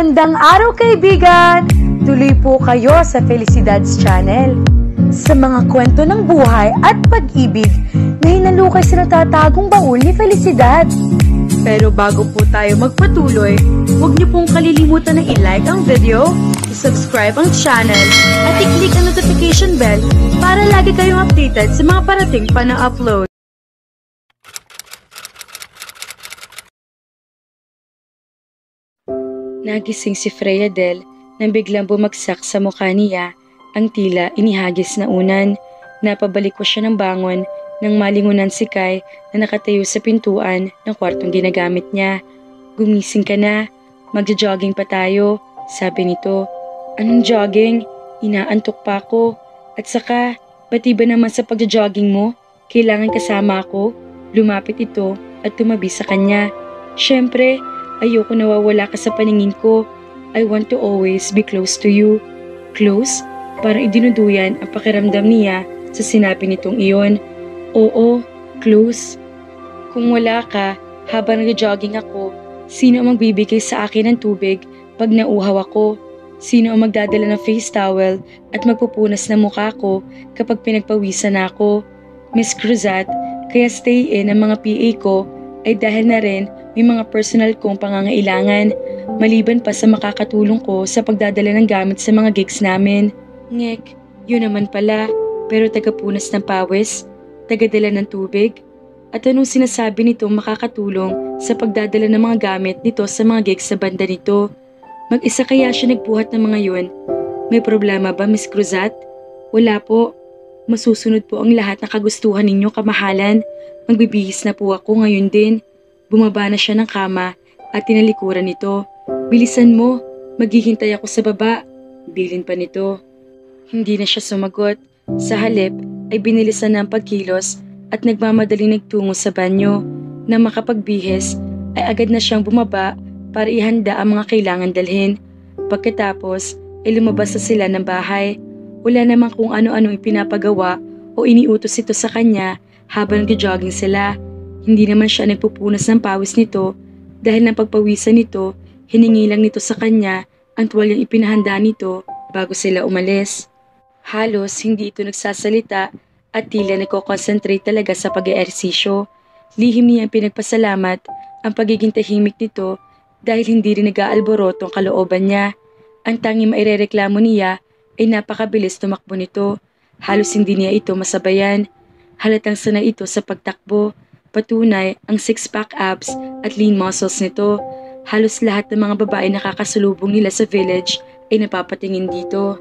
Magandang araw kaibigan! Tuloy po kayo sa Felicidad's Channel. Sa mga kwento ng buhay at pag-ibig na hinalukay sa natatagong baul ni Felicidad. Pero bago po tayo magpatuloy, huwag niyo pong kalilimutan na i-like ang video, i-subscribe ang channel, at i-click ang notification bell para lagi kayong updated sa mga parating pa na upload. Nagising si Freya Del nang biglang bumagsak sa mukha niya ang tila inihagis na unan. Napabalik ko siya ng bangon nang malingunan si Kai na nakatayo sa pintuan ng kwartong ginagamit niya. "Gumising ka na, magja-jogging pa tayo," sabi nito. "Anong jogging? Inaantok pa ako. At saka, pati ba naman sa pagja-jogging mo, kailangan kasama ako?" Lumapit ito at tumabi sa kanya. "Syempre, ayoko nawawala ka sa paningin ko. I want to always be close to you." Close? Parang idinuduyan ang pakiramdam niya sa sinabi nitong iyon. "Oo, close. Kung wala ka, habang nag-jogging ako, sino ang magbibigay sa akin ng tubig pag nauhaw ako? Sino ang magdadala ng face towel at magpupunas ng mukha ko kapag pinagpawisan ako? Miss Cruzat, kaya stay in ang mga PA ko ay dahil na rin may mga personal kong pangangailangan, maliban pa sa makakatulong ko sa pagdadala ng gamit sa mga gigs namin." "Ngek, yun naman pala, pero tagapunas ng pawis, tagadala ng tubig, at anong sinasabi nitong makakatulong sa pagdadala ng mga gamit nito sa mga gigs sa banda nito? Mag-isa kaya siya nagbuhat ng mga yun? May problema ba, Miss Cruzat?" "Wala po. Masusunod po ang lahat ng kagustuhan ninyo, kamahalan. Magbibihis na po ako ngayon din." Bumaba na siya ng kama at tinalikuran nito. "Bilisan mo, maghihintay ako sa baba," bilin pa nito. Hindi na siya sumagot. Sa halip ay binilisan ng pagkilos at nagmamadaling nagtungo sa banyo. Nang makapagbihis ay agad na siyang bumaba para ihanda ang mga kailangan dalhin. Pagkatapos ay lumabas na sila ng bahay. Wala namang kung ano-ano ipinapagawa o iniutos ito sa kanya habang nag-jogging sila. Hindi naman siya nagpupunas ng pawis nito dahil ng pagpawisan nito, hiningi lang nito sa kanya ang tuwalyang ipinahanda nito bago sila umalis. Halos hindi ito nagsasalita at tila nagko-concentrate talaga sa pag-eehersisyo. Lihim niya ang pinagpasalamat ang pagiging tahimik nito dahil hindi rin nag-aalborotong kalooban niya. Ang tanging mairereklamo niya ay napakabilis tumakbo nito. Halos hindi niya ito masabayan. Halatang sanay ito sa pagtakbo. Patunay ang six-pack abs at lean muscles nito. Halos lahat ng mga babae na kakasalubong nila sa village ay napapatingin dito.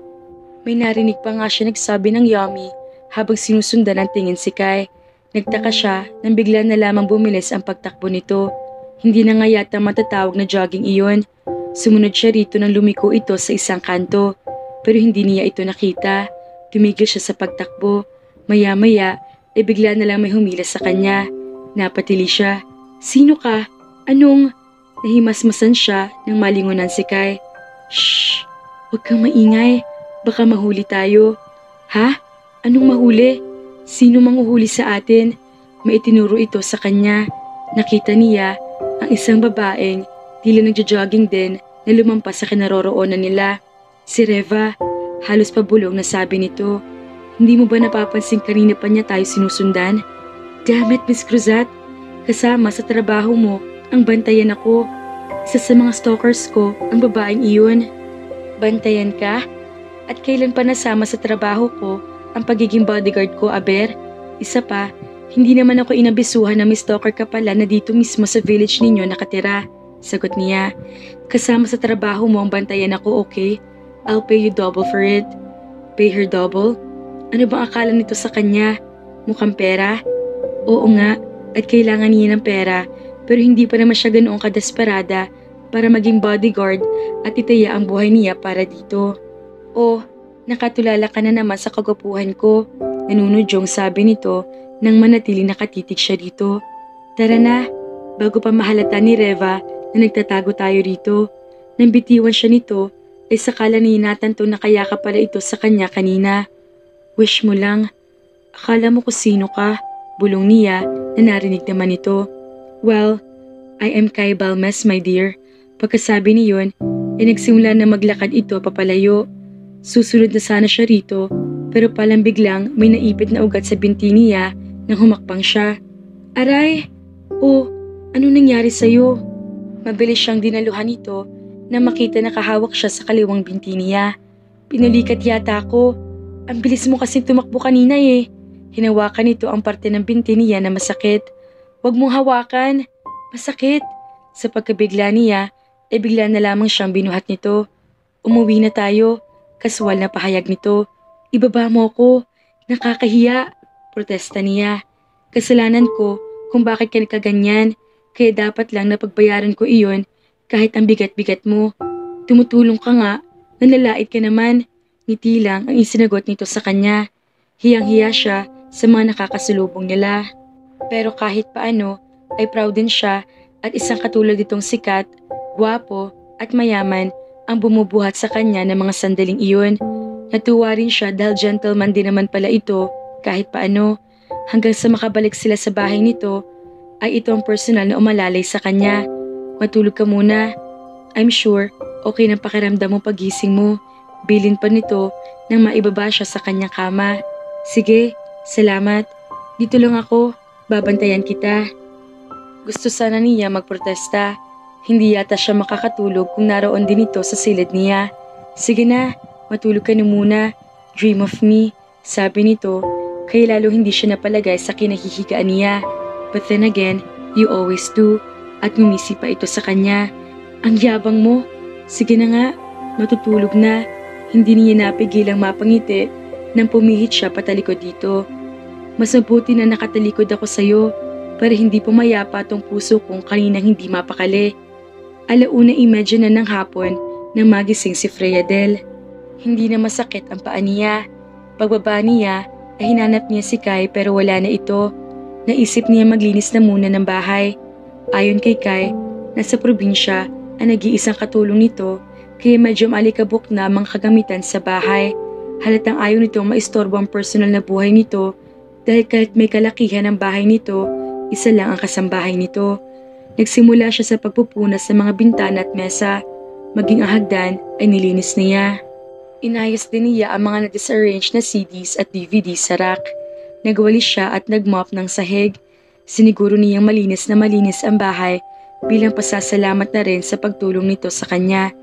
May narinig pa nga siya nagsabi ng yummy habang sinusundan ng tingin si Kai. Nagtaka siya nang bigla na lamang bumilis ang pagtakbo nito. Hindi na nga yata matatawag na jogging iyon. Sumunod siya rito nang lumiko ito sa isang kanto, pero hindi niya ito nakita. Tumigil siya sa pagtakbo. Maya-maya ay bigla na lang may humilas sa kanya. Napatili siya. "Sino ka? Anong?" Nahimasmasan siya nang malingunan si Kai. "Shh! Huwag kang maingay. Baka mahuli tayo." "Ha? Anong mahuli? Sino manghuhuli sa atin?" May itinuro ito sa kanya. Nakita niya ang isang babaeng tila nagja-jogging din na lumampas sa kinaroroonan nila. Si Reva. Halos pabulong na sabi nito. "Hindi mo ba napapansin kanina pa niya tayo sinusundan?" "Damn it, Miss Cruzat. Kasama sa trabaho mo ang bantayan ako. Isa sa mga stalkers ko ang babaeng iyon." "Bantayan ka? At kailan pa nasama sa trabaho ko ang pagiging bodyguard ko, aber? Isa pa, hindi naman ako inabisuhan na may stalker ka pala na dito mismo sa village ninyo nakatira." Sagot niya. "Kasama sa trabaho mo ang bantayan ako, okay? I'll pay you double for it." Pay her double? Ano bang akala nito sa kanya? Mukhang pera? Oo nga, at kailangan niya ng pera, pero hindi pa naman siya ganoong kadesperada para maging bodyguard at itaya ang buhay niya para dito. "Oh, nakatulala ka na naman sa kagwapuhan ko," nanunudyong sabi nito nang manatili nakatitig siya dito. "Tara na, bago pa mahalata ni Reva na nagtatago tayo rito." Nang bitiwan siya nito, ay sakala niya natanto na kaya ka pala ito sa kanya kanina. "Wish mo lang. Akala mo kung sino ka," bulong niya na narinig naman ito. "Well, I am Kai Balmes, my dear." Pagkasabi niyon, ay nagsimula na maglakad ito papalayo. Susunod na sana siya rito pero palang biglang may naipit na ugat sa binti niya nang humakbang siya. Aray! Oh, ano nangyari sa'yo? Mabilis siyang dinaluhan ito na makita na kahawak siya sa kaliwang binti niya. Pinulikat yata ako. Ang bilis mo kasing tumakbo kanina eh. Hinawakan nito ang parte ng binti niya na masakit. Huwag mong hawakan. Masakit. Sa pagkabigla niya, bigla na lamang siyang binuhat nito. Umuwi na tayo. Kaswal na pahayag nito. Ibaba mo ko. Nakakahiya. Protesta niya. Kasalanan ko kung bakit ka nagkaganyan. Kaya dapat lang napagbayaran ko iyon kahit ang bigat-bigat mo. Tumutulong ka nga. Nanlalait ka naman. Ngiti lang ang isinagot nito sa kanya. Hiyang-hiya siya sa mga nakakasulubong nila. Pero kahit paano ay proud din siya at isang katulad itong sikat, gwapo at mayaman ang bumubuhat sa kanya ng mga sandaling iyon. Natuwa rin siya dahil gentleman din naman pala ito kahit paano. Hanggang sa makabalik sila sa bahay nito ay ito ang personal na umalalay sa kanya. Matulog ka muna. I'm sure okay ng pakiramdam mo pagising mo. Bilin pa nito nang maibaba siya sa kanyang kama. Sige, salamat. Dito lang ako. Babantayan kita. Gusto sana niya magprotesta. Hindi yata siya makakatulog kung naroon din ito sa silid niya. Sige na, matulog ka na muna. Dream of me, sabi nito, kaya lalo hindi siya napalagay sa kinahihigaan niya. But then again, you always do. At ngumisi pa ito sa kanya. Ang yabang mo. Sige na nga, matutulog na. Hindi niya napigilang mapangiti nang pumihit siya patalikod dito. Mas mabuti na nakatalikod ako sa'yo para hindi pumayapa tong puso kong kaninang hindi mapakali. 1:30 na ng hapon nang magising si Freya Del. Hindi na masakit ang paa niya. Pagbaba niya ay hinanap niya si Kai pero wala na ito. Naisip niya maglinis na muna ng bahay. Ayon kay Kai, nasa probinsya ang nag-iisang katulong nito kaya medyo maalikabok na ang mga kagamitan sa bahay. Halatang ayaw nitong maistorbo ang personal na buhay nito dahil kahit may kalakihan ang bahay nito, isa lang ang kasambahay nito. Nagsimula siya sa pagpupunas ng mga bintana at mesa. Maging ang hagdan ay nilinis niya. Inayos din niya ang mga na-disarrange na CDs at DVDs sa rack. Nagwalis siya at nagmop ng sahig. Siniguro niyang malinis ang bahay bilang pasasalamat na rin sa pagtulong nito sa kanya.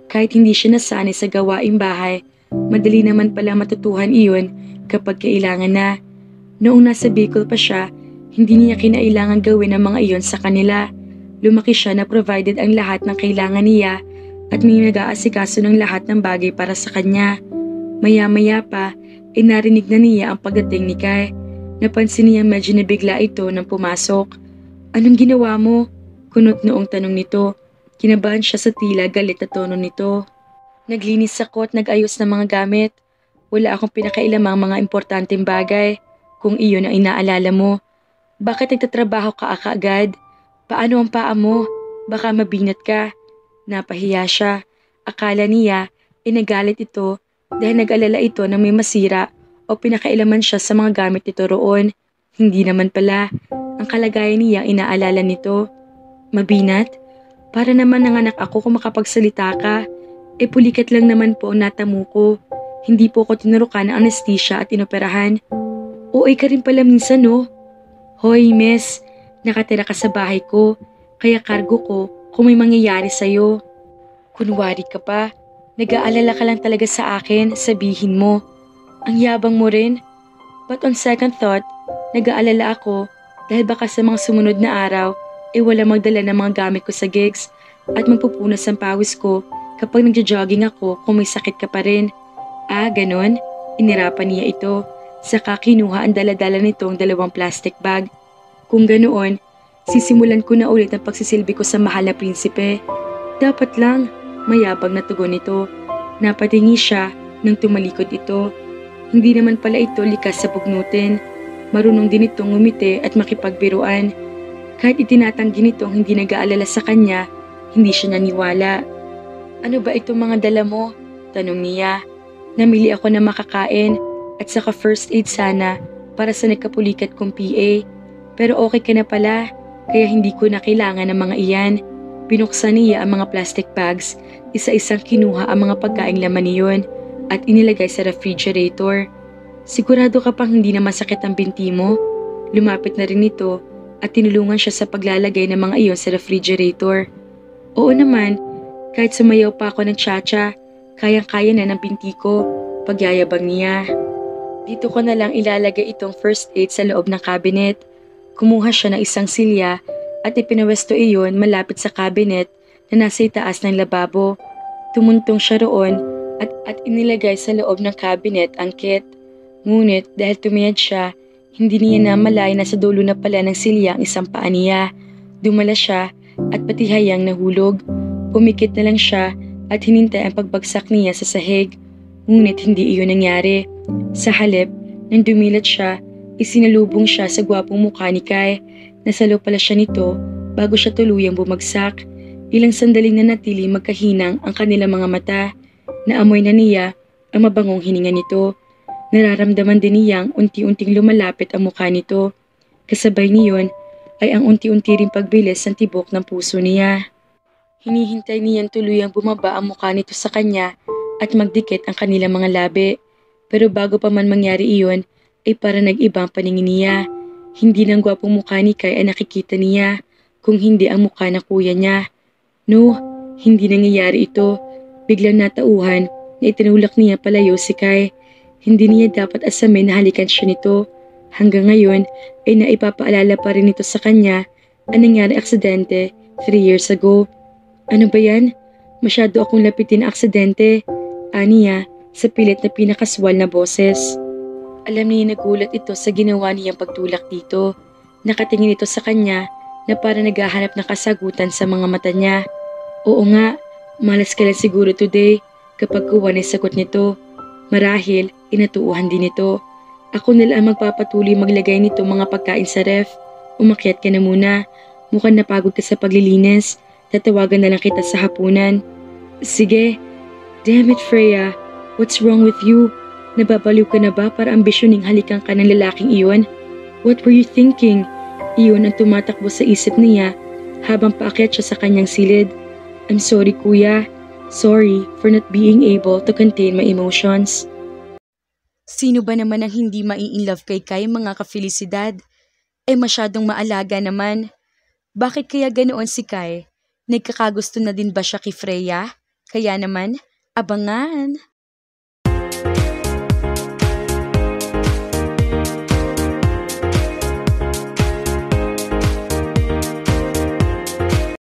Kahit hindi siya nasanay sa gawaing bahay, madali naman pala matutuhan iyon kapag kailangan na. Noong nasa Bicol pa siya, hindi niya kinailangan gawin ang mga iyon sa kanila. Lumaki siya na provided ang lahat ng kailangan niya at may nag-aasikaso ng lahat ng bagay para sa kanya. Maya-maya pa, narinig na niya ang pagdating ni Kai. Napansin niya medyo nabigla ito nang pumasok. Anong ginawa mo? Kunot noong tanong nito. Kinabahan siya sa tila galit na tono nito. Naglinis ako at nag-ayos ng mga gamit. Wala akong pinakailamang mga importanteng bagay. Kung iyon ang inaalala mo. Bakit nagtatrabaho ka kaagad? Paano ang paa mo? Baka mabinat ka. Napahiya siya. Akala niya, nagalit ito dahil nag-alala ito na may masira o pinakailaman siya sa mga gamit nito roon. Hindi naman pala. Ang kalagayan niya inaalala nito. Mabinat? Para naman nanganak ako kung makapagsalita ka. Pulikat lang naman po ang natamo ko. Hindi po ako tinurukan ng anesthesia at inoperahan. OA ka rin pala minsan no? Hoy miss, nakatira ka sa bahay ko, kaya kargo ko kung may mangyayari sa'yo. Kunwari ka pa, nag-aalala ka lang talaga sa akin, sabihin mo. Ang yabang mo rin. But on second thought, nag-aalala ako dahil baka sa mga sumunod na araw wala magdala ng mga gamit ko sa gigs at magpupunas ang pawis ko kapag nagja-jogging ako kung may sakit ka pa rin. Ah, ganon? Inirapan niya ito. Saka kinuha ang dala-dala nitong 2 plastic bag. Kung ganoon, sisimulan ko na ulit ang pagsisilbi ko sa mahal na prinsipe. Dapat lang, mayabang na tugon nito. Napatingi siya nang tumalikod ito. Hindi naman pala ito likas sa bugnutin. Marunong din itong ngumiti at makipagbiruan. Kahit itinatanggi nitong hindi nag-aalala sa kanya, hindi siya naniwala. Ano ba itong mga dala mo? Tanong niya. Namili ako na makakain at saka first aid sana para sa nagkapulikat kong PA. Pero okay ka na pala, kaya hindi ko na kailangan ng mga iyan. Binuksan niya ang mga plastic bags, isa-isang kinuha ang mga pagkaing laman niyon at inilagay sa refrigerator. Sigurado ka pang hindi na masakit ang binti mo? Lumapit na rin ito at tinulungan siya sa paglalagay ng mga iyon sa refrigerator. Oo naman, kahit sumayaw pa ako ng cha-cha, kayang-kaya na ng binti ko, pagyayabang niya. Dito ko na lang ilalagay itong first aid sa loob ng cabinet. Kumuha siya ng isang silya at ipinawesto iyon malapit sa cabinet na nasa itaas ng lababo. Tumuntong siya roon at inilagay sa loob ng cabinet ang kit. Ngunit dahil tumiyad siya, hindi niya namalay na sa dulo na pala ng silya ang isang paa niya. Dumala siya at pati hayang nahulog. Pumikit na lang siya at hinintay ang pagbagsak niya sa sahig. Ngunit hindi iyon nangyari. Sa halip, nang dumilat siya, isinalubong siya sa gwapong mukha ni Kai. Nasalo pala siya nito bago siya tuluyang bumagsak. Ilang sandaling nanatili magkahinang ang kanilang mga mata. Naamoy na niya ang mabangong hininga nito. Nararamdaman din niyang unti-unting lumalapit ang mukha nito. Kasabay niyon ay ang unti-unti ring pagbilis ng tibok ng puso niya. Hinihintay niyang tuluyang bumaba ang mukha nito sa kanya at magdikit ang kanilang mga labi. Pero bago pa man mangyari iyon, ay para nag-ibang paningin niya. Hindi ng gwapong mukha ni Kai ay nakikita niya, kung hindi ang mukha ng kuya niya. No, hindi nangyayari ito. Biglang natauhan na itinulak niya palayo si Kai. Hindi niya dapat asamin na halikan siya nito. Hanggang ngayon ay naipapaalala pa rin ito sa kanya ang nangyari aksidente 3 years ago. Ano ba yan? Masyado akong lapitin na aksidente. Aniya sa pilit na pinakaswal na boses. Alam niya nagulat ito sa ginawa niyang pagtulak dito. Nakatingin ito sa kanya na para naghahanap ng kasagutan sa mga mata niya. Oo nga, malas ka lang siguro today kapag kuha na sagot nito. Marahil, inatuuhan din ito. Ako na lang magpapatuloy maglagay nito mga pagkain sa ref. Umakyat ka na muna. Mukhang napagod ka sa paglilinis. Tatawagan na lang kita sa hapunan. Sige. Damn it, Freya. What's wrong with you? Nababaliw ka na ba para ambisyoning halikan ka ng lalaking iyon? What were you thinking? Iyon ang tumatakbo sa isip niya habang paakyat siya sa kanyang silid. I'm sorry, kuya. Sorry for not being able to contain my emotions. Sino ba naman ang hindi mai-inlove kay Kai, mga kafelisidad? Masyadong maalaga naman. Bakit kaya ganoon si Kai? Nagkakagusto na din ba siya kay Freya? Kaya naman, abangan!